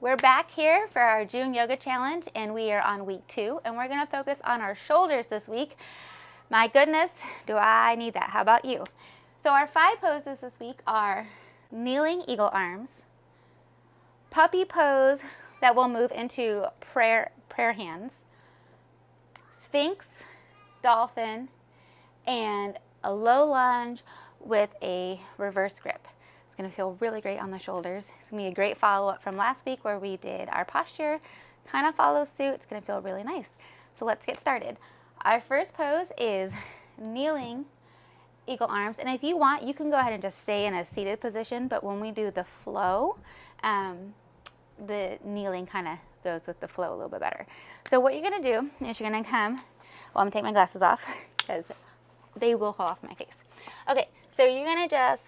we're back here for our June Yoga Challenge, and we are on week 2, and we're going to focus on our shoulders this week. My goodness, do I need that? How about you? So our 5 poses this week are kneeling eagle arms, puppy pose that will move into prayer hands, sphinx, dolphin, and a low lunge with a reverse grip. It's going to feel really great on the shoulders. It's going to be a great follow-up from last week where we did our posture. Kind of follows suit. It's going to feel really nice. So let's get started. Our first pose is kneeling eagle arms. And if you want, you can go ahead and just stay in a seated position. But when we do the flow, the kneeling kind of goes with the flow a little bit better. So what you're going to do is you're going to come, well, I'm going to take my glasses off because they will fall off my face. Okay, so you're going to just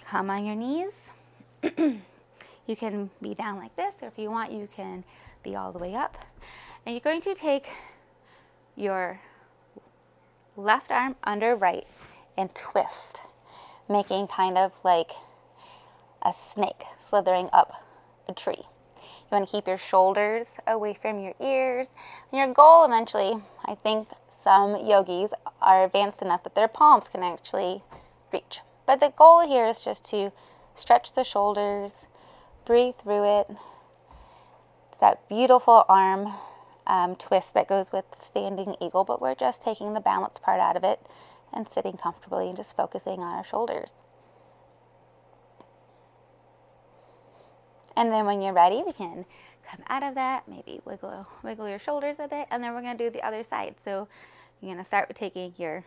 come on your knees. You can be down like this, or if you want, you can be all the way up. And you're going to take your left arm under right and twist, making kind of like a snake slithering up a tree. You want to keep your shoulders away from your ears. And your goal eventually, I think some yogis are advanced enough that their palms can actually reach. But the goal here is just to stretch the shoulders, breathe through it. It's that beautiful arm twist that goes with standing eagle, but we're just taking the balance part out of it and sitting comfortably and just focusing on our shoulders. And then when you're ready, we can come out of that, maybe wiggle your shoulders a bit, and then we're going to do the other side. So you're going to start with taking your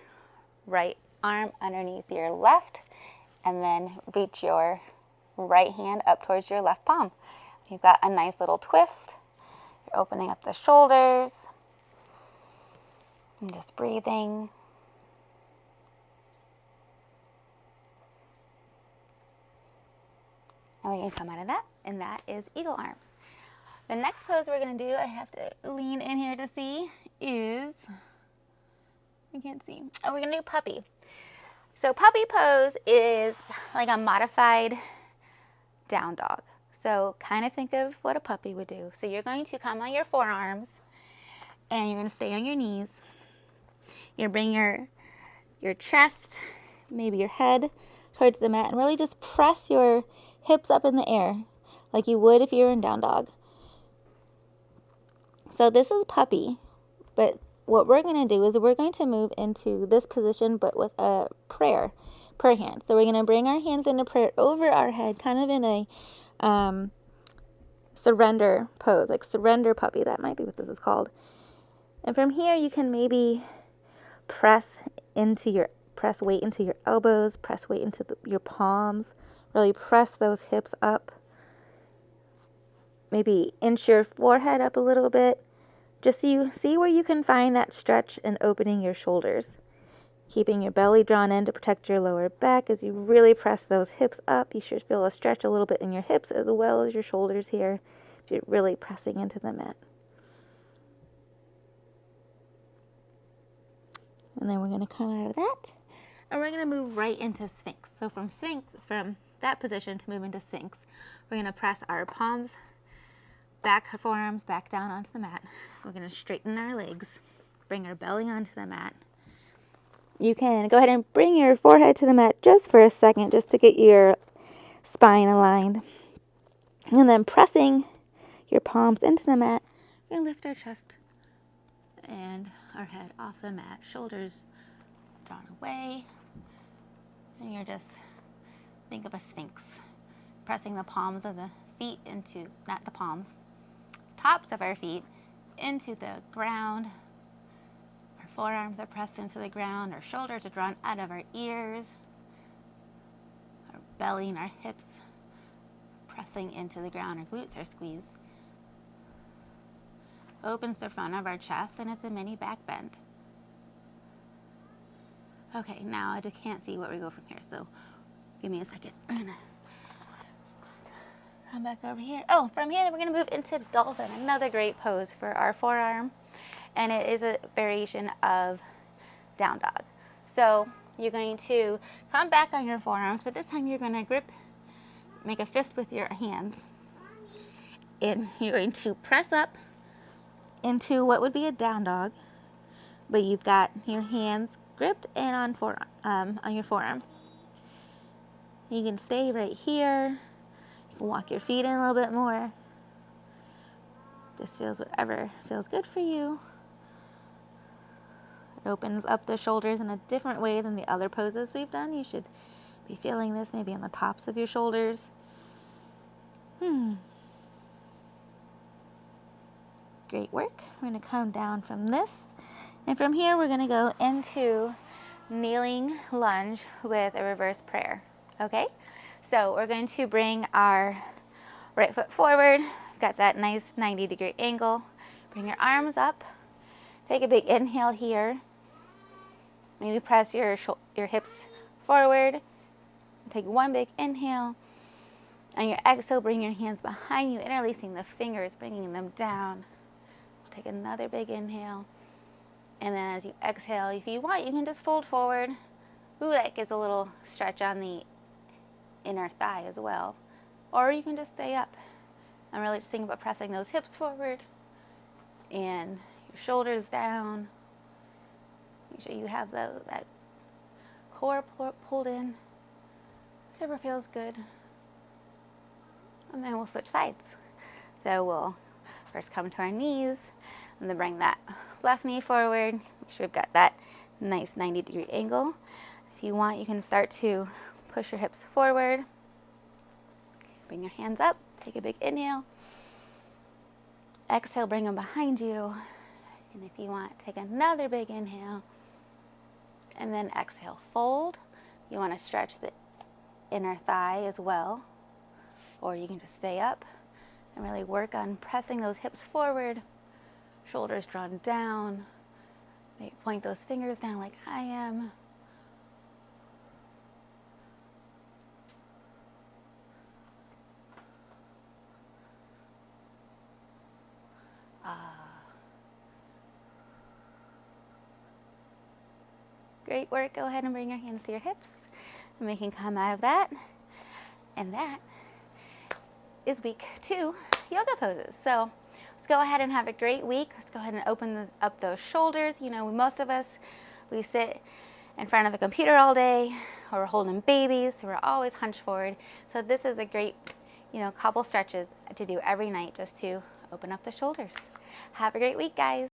right arm underneath your left, and then reach your right hand up towards your left palm. You've got a nice little twist. You're opening up the shoulders and just breathing. And we can come out of that, and that is eagle arms. The next pose we're going to do, I have to lean in here to see, is, I can't see. Oh, we're going to do puppy. So puppy pose is like a modified down dog. So kind of think of what a puppy would do. So you're going to come on your forearms, and you're going to stay on your knees. You're going to bring your chest, maybe your head, towards the mat, and really just press your hips up in the air like you would if you were in down dog. So this is puppy, but what we're going to do is we're going to move into this position, but with a prayer hand. So we're going to bring our hands into prayer over our head, kind of in a surrender pose, like surrender puppy. That might be what this is called. And from here, you can maybe press weight into your elbows, press weight into your palms. Really press those hips up. Maybe inch your forehead up a little bit. Just so you see where you can find that stretch and opening your shoulders. Keeping your belly drawn in to protect your lower back as you really press those hips up. You should feel a stretch a little bit in your hips as well as your shoulders here. You're really pressing into the mat. And then we're going to come out of that. And we're going to move right into Sphinx. So from that position to move into Sphinx, we're going to press our palms back, forearms back down onto the mat. We're going to straighten our legs, bring our belly onto the mat. You can go ahead and bring your forehead to the mat just for a second, just to get your spine aligned. And then pressing your palms into the mat, we're going to lift our chest and our head off the mat, shoulders drawn away. And you're just, think of a sphinx, pressing the palms of the feet into, not the palms, tops of our feet into the ground. Our forearms are pressed into the ground. Our shoulders are drawn out of our ears. Our belly and our hips pressing into the ground. Our glutes are squeezed. Opens the front of our chest, and it's a mini back bend. Okay, now I just can't see where we go from here, so give me a second. We're gonna come back over here. Oh, from here we're gonna move into dolphin, another great pose for our forearm, and it is a variation of down dog. So you're going to come back on your forearms, but this time you're gonna grip, make a fist with your hands, And you're going to press up into what would be a down dog, but you've got your hands gripped and on your forearm. You can stay right here. You can walk your feet in a little bit more. Just feels whatever feels good for you. It opens up the shoulders in a different way than the other poses we've done. You should be feeling this maybe on the tops of your shoulders. Great work. We're going to come down from this. And from here, we're going to go into kneeling lunge with a reverse prayer. Okay? So we're going to bring our right foot forward. Got that nice 90-degree angle. Bring your arms up. Take a big inhale here. Maybe press your hips forward. Take one big inhale. On your exhale, bring your hands behind you, interlacing the fingers, bringing them down. Take another big inhale. And then as you exhale, if you want, you can just fold forward. Ooh, that gives a little stretch on the inner thigh as well. Or you can just stay up. I'm really just thinking about pressing those hips forward and your shoulders down. Make sure you have that core pulled in, whichever feels good. And then we'll switch sides. So we'll first come to our knees and then bring that left knee forward. Make sure we've got that nice 90-degree angle. If you want, you can start to push your hips forward. Bring your hands up. Take a big inhale. Exhale, bring them behind you. And if you want, take another big inhale. And then exhale, fold. You want to stretch the inner thigh as well. Or you can just stay up and really work on pressing those hips forward. Shoulders drawn down. Maybe point those fingers down like I am. Great work. Go ahead and bring your hands to your hips. And we can come out of that. And that is week 2 yoga poses. So let's go ahead and have a great week. Let's go ahead and open up those shoulders. You know, most of us, we sit in front of a computer all day, or we're holding babies, so we're always hunched forward. So this is a great, couple stretches to do every night just to open up the shoulders. Have a great week, guys.